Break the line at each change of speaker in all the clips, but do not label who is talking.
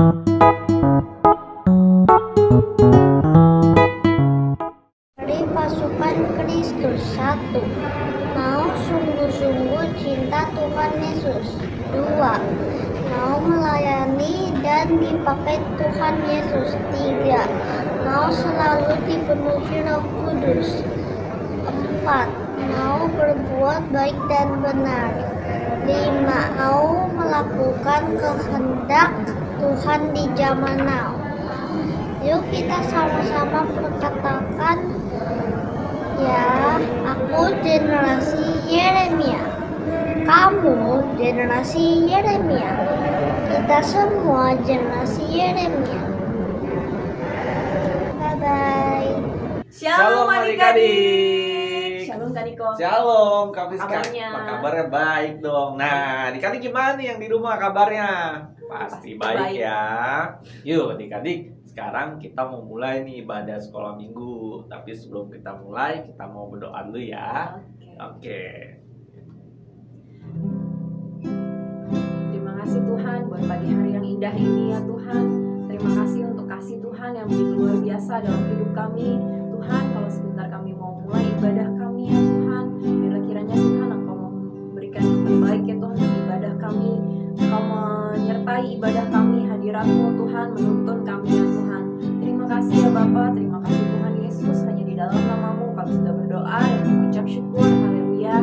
Dari pasukan Kristus. 1. Mau sungguh-sungguh cinta Tuhan Yesus. 2. Mau melayani dan dipakai Tuhan Yesus. 3. Mau selalu dipenuhi Roh Kudus. 4. Mau berbuat baik dan benar. 5. Mau melakukan kehendak Tuhan di zaman now. Yuk kita sama-sama perkatakan ya. Aku generasi Yeremia. Kamu generasi Yeremia. Kita semua generasi Yeremia. Bye-bye.
Shalom adik-adik.
Shalom Kak Niko.
Shalom Kak Fiska.
Kabarnya?
Apa kabarnya? Baik dong. Nah, adik-adik gimana nih yang di rumah kabarnya? Pasti baik ya. Yuk adik-adik, sekarang kita mau mulai nih ibadah sekolah minggu. Tapi sebelum kita mulai, kita mau berdoa dulu ya. Oke.
Terima kasih Tuhan buat pagi hari yang indah ini ya Tuhan. Terima kasih untuk kasih Tuhan yang begitu luar biasa dalam hidup kami. Tuhan, kalau sebentar kami mau mulai ibadah kami ya Tuhan, biarlah kiranya Tuhan Engkau memberikan yang terbaik ya Tuhan untuk ibadah kami. Engkau menyertai ibadah kami, hadirat-Mu Tuhan menuntun kami ya Tuhan. Terima kasih ya Bapa, terima kasih Tuhan Yesus, hanya di dalam nama-Mu kami sudah berdoa dan mengucap syukur. Haleluya.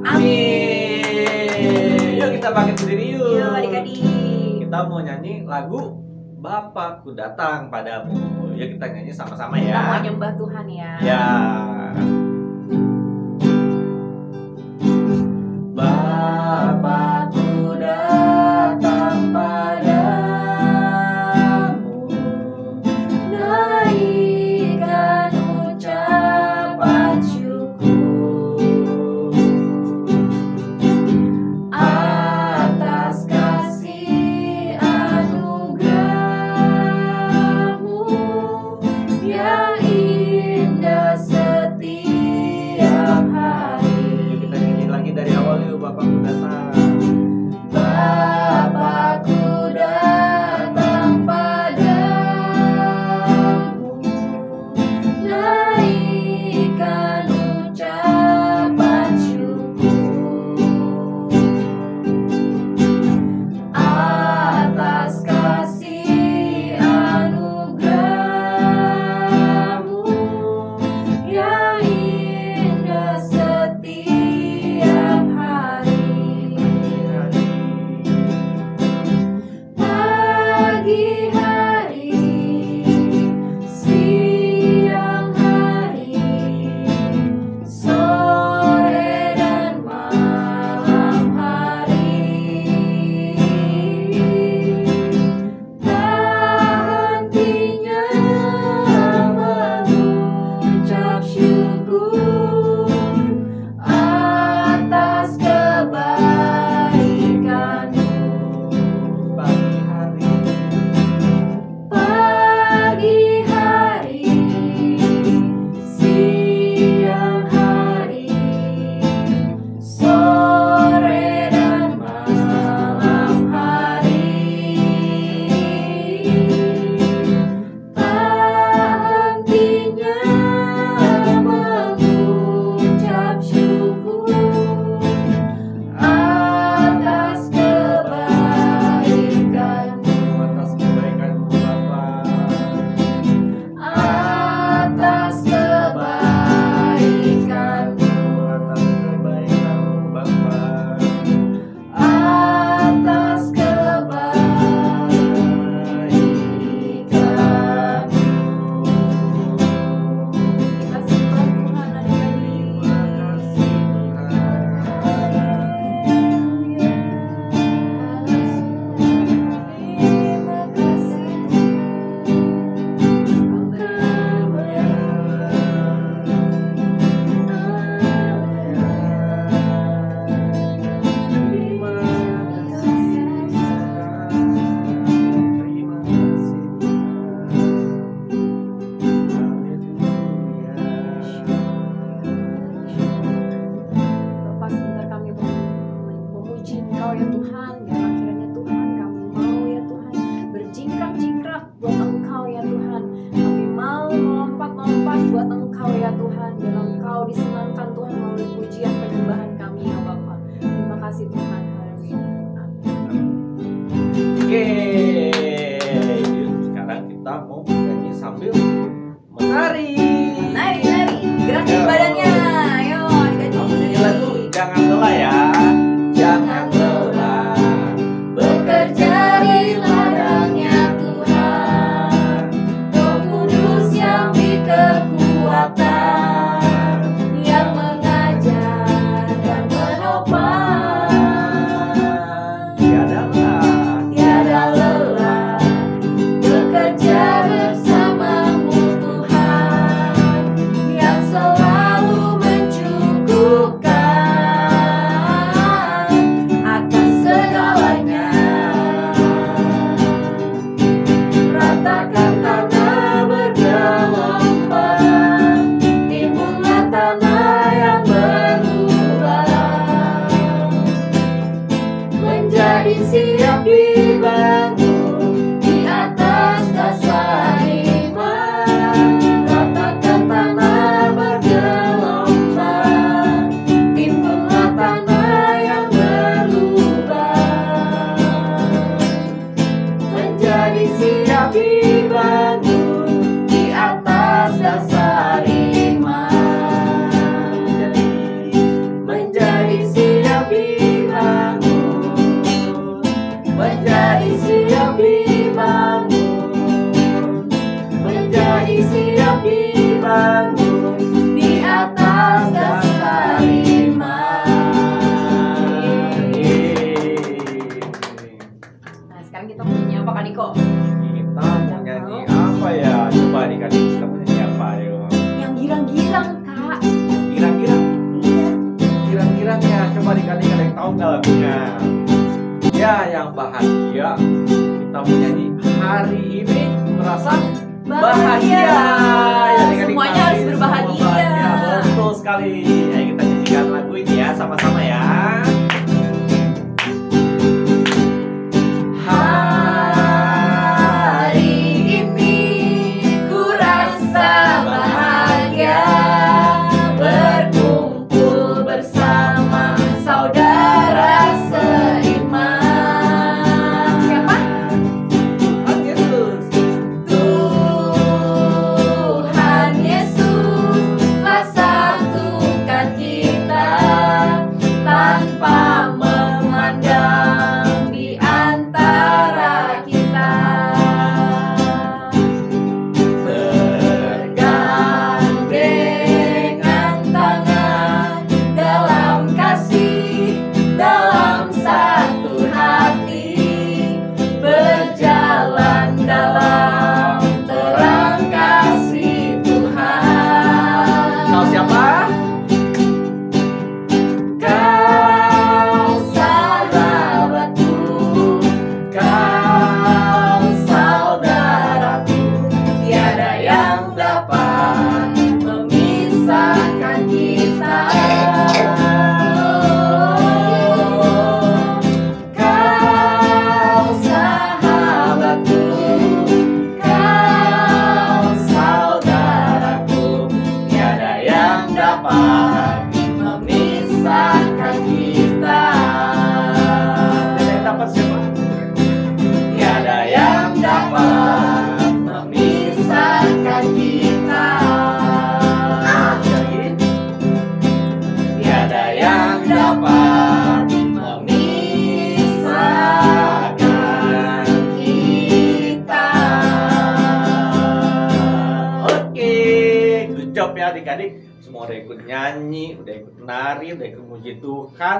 Amin. Yuk kita bangkit berdiri yuk.
Yuk adik-adik.
Kita mau nyanyi lagu Bapakku Datang Padamu. Yuk kita nyanyi sama-sama ya.
Kita mau nyembah Tuhan ya.
Ya. Bapakku datang padamu, naikkan ucapan syukur atas kasih anugerah-Mu yang indah setiap hari. Kita nyanyi lagi dari awal yuk. Bapakku datang. Bapakku datang padamu, naikkan ucapan syukur atas kasih anugerah-Mu yang indah setiap hari. Pagi hari, siang hari, sore dan malam hari, tak hentinya mengucap syukur atas kebaikan-Mu. Pagi hari,
menjadi siap dibangun di atas dasar iman, menjadi siap dibangun, menjadi siap dibangun, menjadi siap dibangun di atas dasar iman. Nah, sekarang kita mau nyanyi apa, Kak Niko?
Kita mau nyanyi apa ya? Coba adik-adik kita mau nyanyi apa yuk?
Yang girang-girang, Kak.
Girang-girang. Girang-girang ya. Coba adik-adik ada yang tahu nggak lagunya? Ya, yang bahagia. Kita mau nyanyi hari ini merasa bahagia. Ya, adik-adik
Semuanya harus
pasti
berbahagia.
semua bahagia. Betul sekali. Ayo kita nyanyikan lagu ini ya sama-sama ya.
Hari ini ku rasa bahagia berkumpul bersama saudara seiman. Siapa?
Tuhan Yesus.
Tuhan Yesus telah satukan kita tanpa memandang di antara kita, bergandengan tangan dalam kasih, dalam satu hati, berjalan dalam terang kasih Tuhan.
Kau siapa?
Kau sahabatku, kau saudaraku, tiada yang dapat memisahkan kita. Kau sahabatku, kau saudaraku, tiada yang dapat memisahkan kita.
Ada yang dapat siapa?
Tiada yang dapat memisahkan kita.
Lagi.
Tiada yang dapat memisahkan kita.
Oke, good job ya adik-adik. Semua udah ikut nyanyi, udah ikut nari, udah ikut muji Tuhan.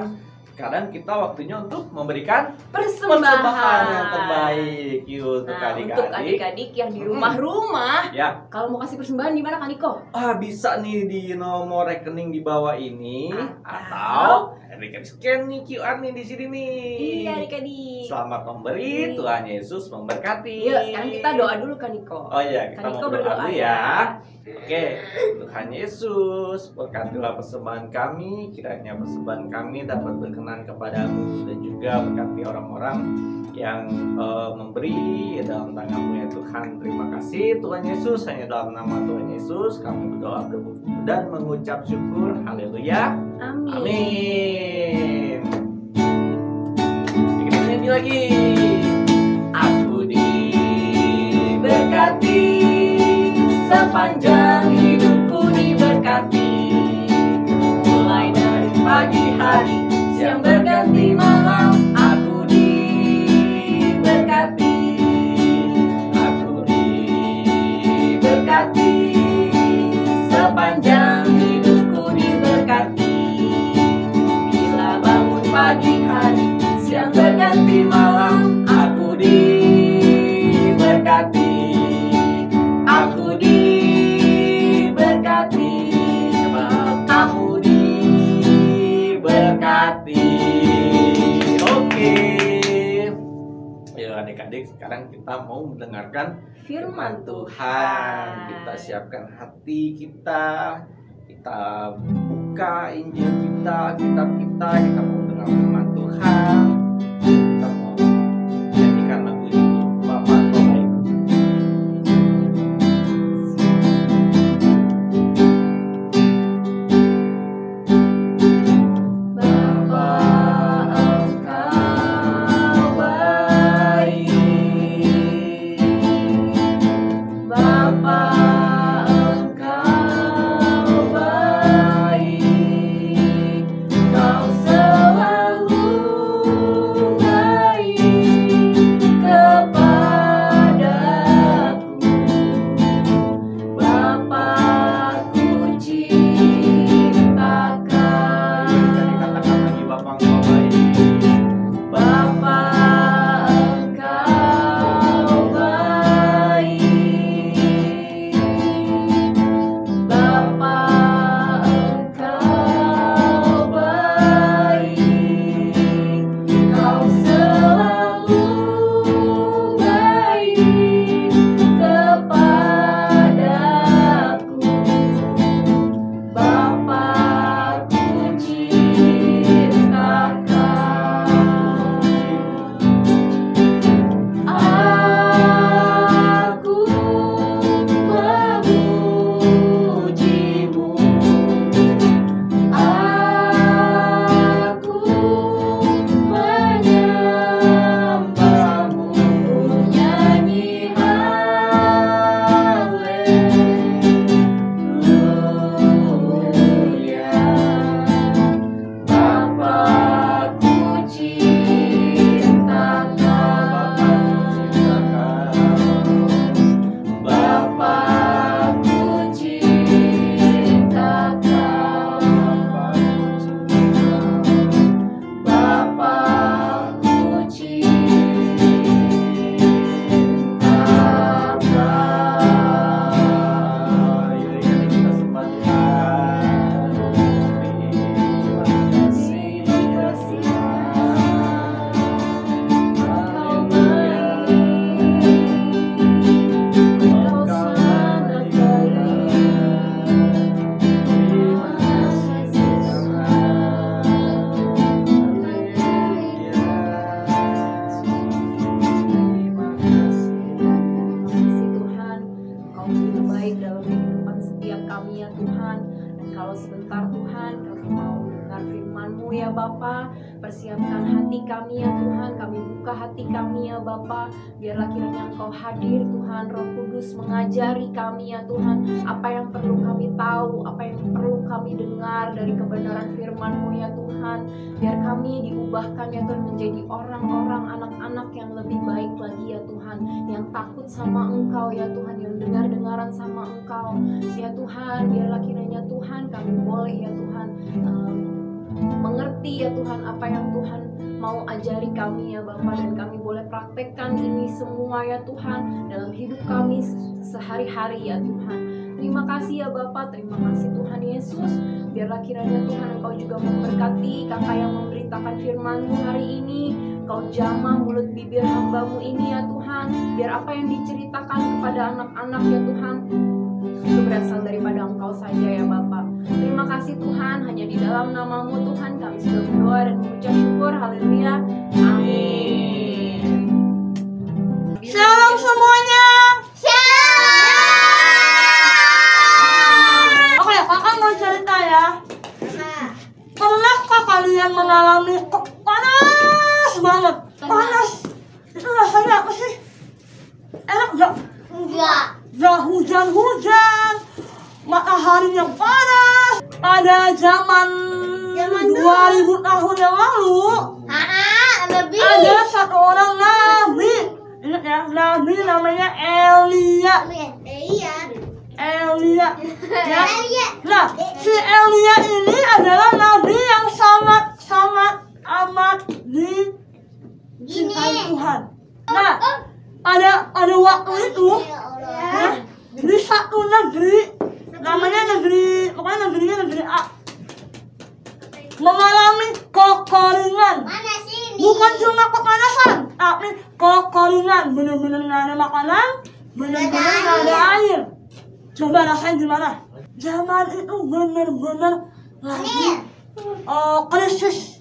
Sekarang kita waktunya untuk memberikan persembahan yang terbaik. Yuk untuk
Nah,
adik-adik.
untuk adik-adik yang di rumah-rumah,
Ya,
kalau mau kasih persembahan di mana, Kak Niko?
bisa nih di nomor rekening di bawah ini
Atau-
atau adik-adik scan nih QR nih di sini nih.
Iya, adik-adik.
Selamat memberi, Tuhan Yesus memberkati.
Yuk, sekarang kita doa dulu, Kak Niko.
Oh iya, kita
Kak
mau
Niko
berdoa
berdoa
dulu
ya.
ya. Oke, Tuhan Yesus, berkatilah persembahan kami, kiranya persembahan kami dapat berkenan kepadamu dan juga berkati orang-orang yang memberi dalam tangan-Mu ya Tuhan. Terima kasih Tuhan Yesus, hanya dalam nama Tuhan Yesus kami berdoa dan mengucap syukur. Haleluya.
Amin.
Amin. Kita nyanyi lagi. Aku
Diberkati sepanjang hidupku, diberkati mulai dari pagi hari, siang berganti malam. Aku diberkati, aku diberkati sepanjang hidupku, diberkati bila bangun pagi hari, siang berganti malam. Aku diberkati, aku diberkati, aku diberkati.
Oke. Ya adik-adik, sekarang kita mau mendengarkan
Firman
Tuhan. Kita siapkan hati kita. Kita buka Injil kita, kitab kita. Kita mau dengar firman Tuhan. Kita mau nyanyikan lagu ini. Bapak kau baik.
Bapa, Engkau baik. sebentar Tuhan kami mau dengar firman-Mu ya Bapa. Persiapkan hati kami ya Tuhan, kami buka hati kami ya Bapa. Biarlah kiranya Engkau hadir Tuhan, Roh Kudus mengajari kami ya Tuhan, apa yang perlu kami tahu, apa yang perlu kami dengar dari kebenaran firman-Mu ya Tuhan. Biar kami diubahkan ya Tuhan menjadi orang-orang, anak-anak yang lebih baik lagi ya Tuhan, yang takut sama Engkau ya Tuhan, yang dengar-dengaran sama Engkau ya Tuhan. Biarlah kiranya Tuhan kami boleh ya Tuhan mengerti ya Tuhan apa yang Tuhan mau ajari kami ya Bapa, dan kami boleh praktekkan ini semua ya Tuhan dalam hidup kami sehari-hari ya Tuhan. Terima kasih ya Bapa, terima kasih Tuhan Yesus. Biarlah kiranya Tuhan Engkau juga memberkati kakak yang memberitakan firman-Mu hari ini. Engkau jamah mulut bibir hamba-Mu ini ya Tuhan. Biar apa yang diceritakan kepada anak-anak ya Tuhan itu berasal daripada Engkau saja ya Bapa. Terima kasih Tuhan, hanya di dalam nama-Mu Tuhan kami sudah berdoa dan mengucap syukur. Haleluya. Amin.
Shalom semuanya. Oke, kakak mau cerita ya. Pernahkah kalian mengalami panas banget? Panas. Itu rasanya apa sih? Enak gak?
Enggak.
Gak hujan-hujan, mataharinya panas. Pada zaman 2000 tahun yang lalu,
Lebih.
ada satu orang nabi. Ingat ya, nabi namanya Elia.
Iya.
Elia. Ya. Nah, si Elia ini adalah nabi yang sangat amat dicintai Tuhan. Nah, pada waktu itu, ya, di satu negeri, pokoknya negerinya negeri A, mengalami kekeringan.
Mana sini?
Bukan cuma kepanasan, tapi kekeringan. Bener-bener nggak ada makanan, bener-bener nggak ada air. Coba rasain gimana? Zaman itu bener-bener lagi krisis.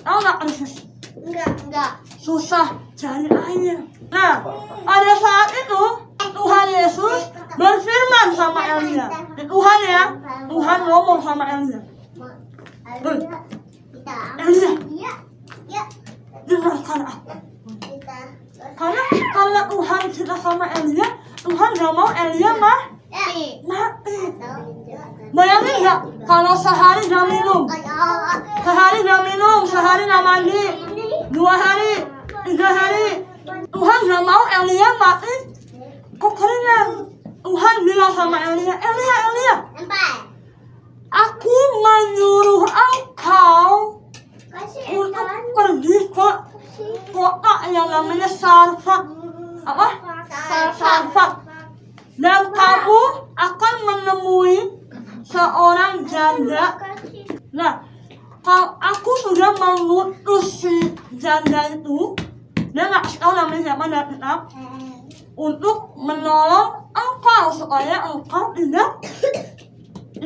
Tahu nggak krisis?
Enggak.
Susah cari air. Nah, pada saat itu Tuhan Yesus berfirman sama Elia. Tuhan ya, Tuhan ngomong sama Elia. Elia,
Iya.
dengarkan aku. Karena Tuhan cerita sama Elia, Tuhan gak mau Elia mati. Bayangin gak kalau sehari gak minum, sehari gak mandi, 2 hari, 3 hari, Tuhan gak mau Elia mati kekeringan. Tuhan bilang sama Elia, Elia, aku menyuruh engkau untuk pergi ke kota yang namanya Sarfat. Apa? Sarfat. Dan kamu akan menemui seorang janda. Nah, kalau aku sudah mengutus si janda itu, dia nggak tahu namanya siapa dan tetap, untuk menolong engkau supaya engkau tidak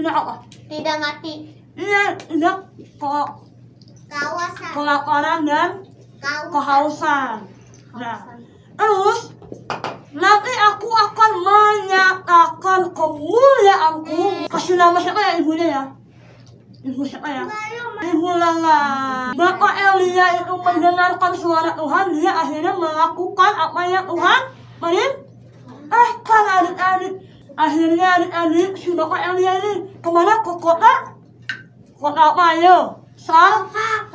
apa?
Tidak mati.
Iya, tidak kelaparan dan kehausan. Nah, terus nanti aku akan menyatakan kemuliaanku. Kasih nama siapa ya ibunya ya? Ibu siapa ya? Ibu Lala. Bapak Elia itu mendengarkan suara Tuhan, dia akhirnya melakukan apa yang Tuhan kan adik-adik. Akhirnya adik-adik si Bapak Elia ini kemana? Ke kota apa ayo? Sarfat.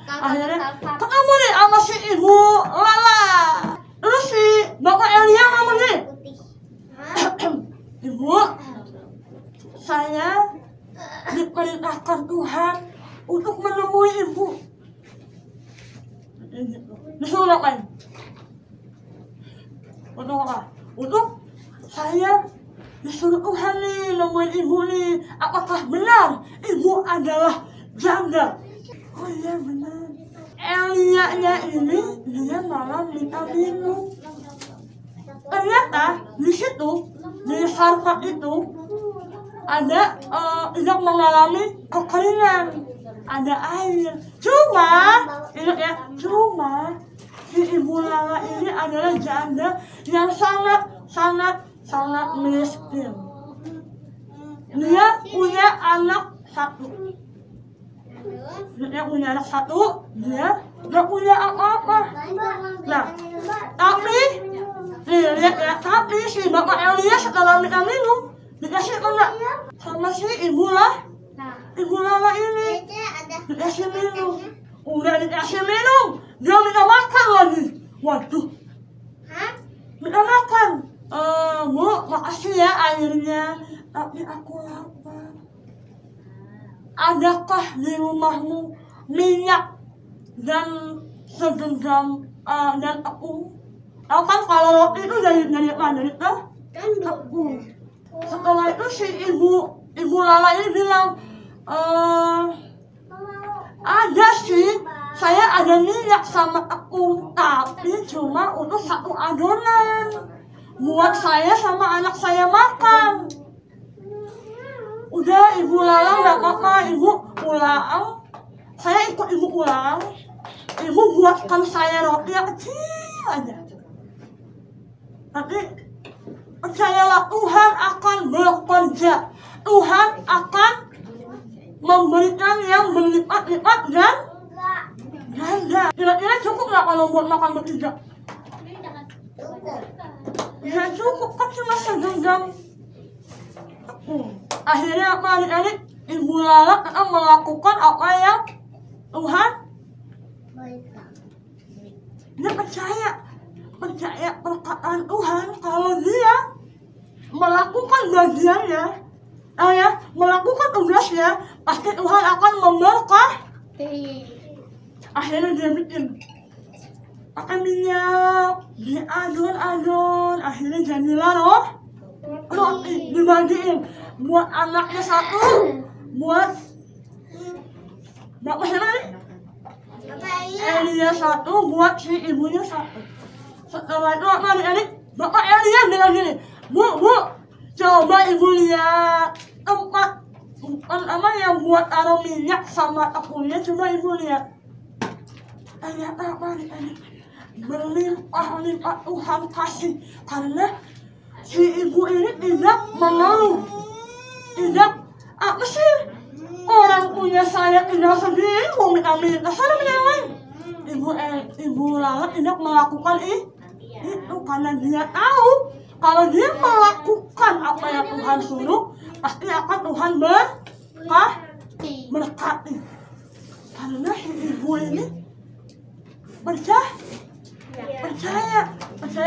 Akhirnya ketemu nih sama si Ibu Lala. Terus si Bapak Elia ngomong nih, Ibu, saya diperintahkan Tuhan untuk menemui Ibu. Disuruh ngapain? Untuk apa? Untuk saya disuruh Tuhan nih nemuin Ibu nih. Apakah benar Ibu adalah janda? Oh iya benar. Elia-nya ini dia malah minta minum. Ternyata di situ di Sarfat itu ada tidak mengalami kekeringan, ada air. Cuma ingat ya, si Ibu Lala ini adalah janda yang sangat miskin. Dia punya anak satu. Dia punya anak satu, dia nggak punya apa-apa. Nah, tapi nih lihat ya, tapi si bapak Elia setelah minta minum dikasih enggak sama si ibu Lala ini dikasih minum. Udah dikasih minum, dia minta makan lagi. Waduh, minta makan. Bu, makasih ya airnya, tapi aku lapar. Adakah di rumahmu minyak dan segenggam dan tepung? Tahu kan kalau roti itu dari mana? Dari tepung. Setelah itu si ibu Lala ini bilang, ada sih, saya ada minyak sama tepung, tapi cuma untuk satu adonan buat saya sama anak saya makan. Udah ibu Lala nggak apa-apa, ibu pulang. Saya ikut ibu pulang. Ibu buatkan saya roti yang kecil aja. Tapi percayalah, Tuhan akan bekerja. Tuhan akan memberikan yang berlipat-lipat dan ganda. Kira-kira cukup nggak kalau buat makan bertiga? Ya cukup, kan cuma segenggam. Akhirnya apa adik-adik? Ibu Lala akan melakukan apa yang Tuhan. Dia percaya perkataan Tuhan. Kalau dia melakukan bagiannya, melakukan tugasnya, pasti Tuhan akan memberkati. Akhirnya dia bikin pakai minyak, diadon-adon, akhirnya jadilah roti, dibagiin buat anaknya satu, buat bapak siapa nih? Elia satu, buat si ibunya satu. Setelah itu apa adik-adik? Bapak Elia bilang gini, Bu, coba ibu lihat tempat apa yang buat taruh minyak sama tepungnya, coba ibu lihat. Ternyata apa adik-adik? Berlimpah-limpah Tuhan kasih, karena si ibu ini tidak mengeluh. Tidak, apa sih? Orang punya saya tinggal sendiri, mau minta sana minta yang lain. Ibu Lala tidak melakukan itu karena dia tahu kalau dia melakukan apa yang Tuhan suruh, pasti akan Tuhan berkati. Karena si ibu ini percaya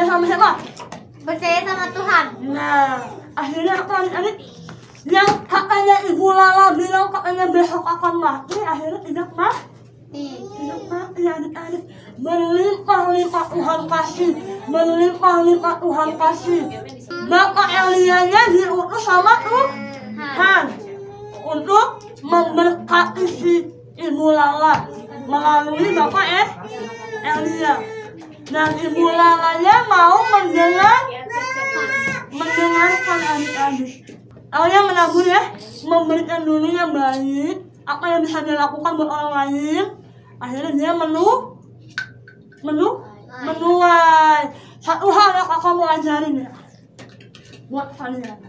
sama siapa?
Percaya sama Tuhan.
Nah, akhirnya apa adik-adik? Yang katanya ibu Lala bilang katanya besok akan mati, akhirnya tidak mati adik-adik. Berlimpah-limpah Tuhan kasih, berlimpah-limpah Tuhan kasih. Bapak Elianya diutus sama Tuhan untuk memberkati si ibu Lala melalui Bapak Elia. Dan ibu Lalanya mau mendengarkan adik-adik. Awalnya menabur ya, memberikan dulu yang baik, apa yang bisa dilakukan buat orang lain. Akhirnya dia menuai. Satu hal yang kakak mau ajarin ya buat kalian.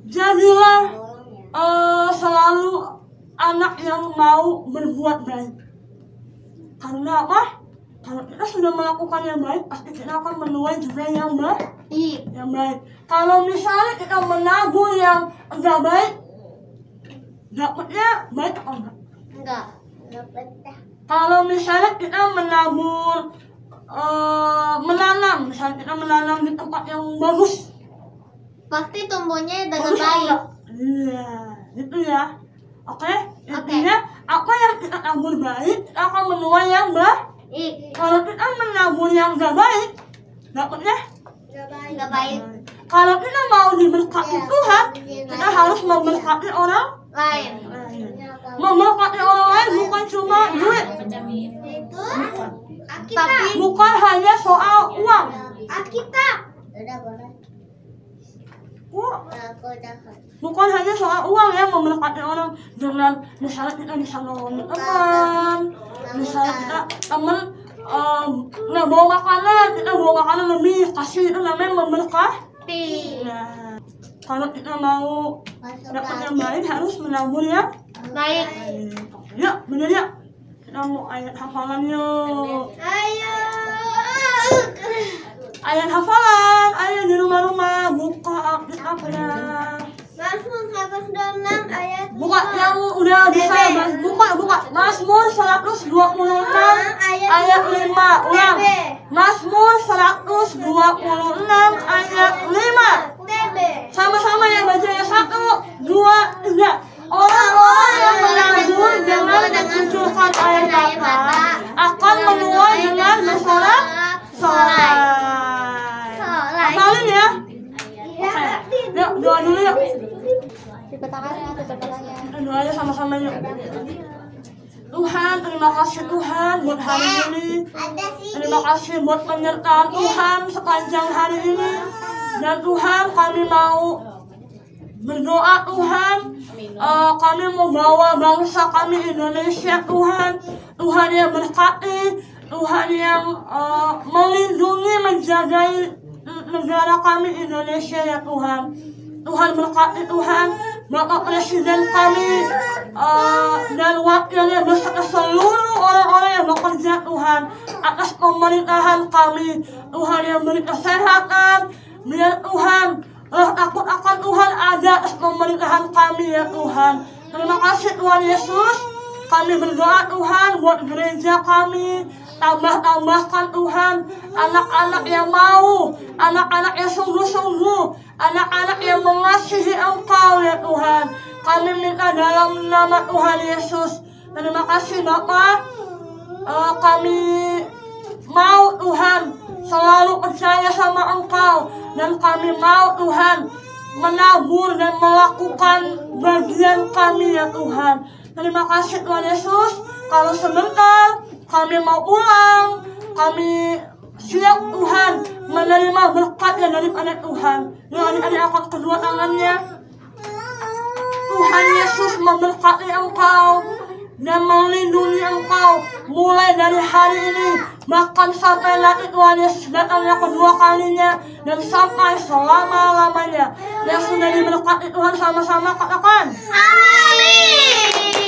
Jadilah selalu anak yang mau berbuat baik. Karena apa? Kalau kita sudah melakukan yang baik, pasti kita akan menuai juga yang baik. Kalau misalnya kita menabur yang enggak baik, dapatnya baik atau enggak?
Enggak dapat.
Kalau misalnya kita menabur, misalnya kita menanam di tempat yang bagus,
Pasti tumbuhnya dengan
bagus
baik.
enggak? Iya, itu ya. Oke, intinya apa yang kita tabur baik, kita akan menuai yang baik. Kalau kita menabur yang enggak baik, dapatnya
Enggak baik.
Kalau kita mau diberkati Tuhan, kita harus memberkati orang
Lain.
Memberkati orang lain bukan cuma duit,
Tapi
bukan hanya soal uang.
Alkitab. Udah boleh.
Bukan hanya soal uang ya, memberkati orang dengan misalnya kita bisa nolongin teman, misalnya kita teman bawa makanan, kita bawa makanan lebih kasih, itu namanya memberkati. Nah, Kalau kita mau dapat yang baik harus menabur ya.
Baik.
Yuk, bener ya. Kita mau ayat hafalannya.
Ayo.
Ayat hafalan, ayo di rumah-rumah buka apa-nya.
Mazmur 126 ayat
Buka yang udah bisa, buka. Mazmur 126 ayat 5. Ulang. Mazmur 126 ayat 5.
TB.
Sama-sama yang bacanya 1, 2, 3. Orang-orang yang menabur dengan mencucurkan air mata akan menuai dengan bersorak-sorai. Hafalin ya. Yuk, doa dulu yuk. Doa aja sama-sama yuk. Tuhan, terima kasih Tuhan buat hari ini. Terima kasih buat penyertaan Tuhan sepanjang hari ini. Dan Tuhan, kami mau berdoa Tuhan. Kami mau bawa bangsa kami Indonesia Tuhan. Tuhan yang berkati, Tuhan yang melindungi, menjaga negara kami Indonesia ya Tuhan. Tuhan berkati Tuhan Bapak Presiden kami dan wakilnya beserta seluruh orang-orang yang bekerja Tuhan atas pemerintahan kami. Tuhan yang beri kesehatan, biar Tuhan takut akan Tuhan ada atas pemerintahan kami ya Tuhan. Terima kasih Tuhan Yesus. Kami berdoa Tuhan buat gereja kami. Tambahkan Tuhan anak-anak yang mau, anak-anak yang sungguh-sungguh, anak-anak yang mengasihi Engkau ya Tuhan. Kami minta dalam nama Tuhan Yesus. Terima kasih Bapa. Kami mau Tuhan selalu percaya sama Engkau, dan kami mau Tuhan menabur dan melakukan bagian kami ya Tuhan. Terima kasih Tuhan Yesus. Kalau sebentar kami mau pulang, kami siap Tuhan menerima berkat yang daripada Tuhan. Yang adik-adik angkat kedua tangannya. Tuhan Yesus memberkati engkau dan melindungi engkau mulai dari hari ini, bahkan sampai nanti Tuhan Yesus datang yang kedua kalinya, dan sampai selama-lamanya. Yang sudah diberkati Tuhan sama-sama katakan amin.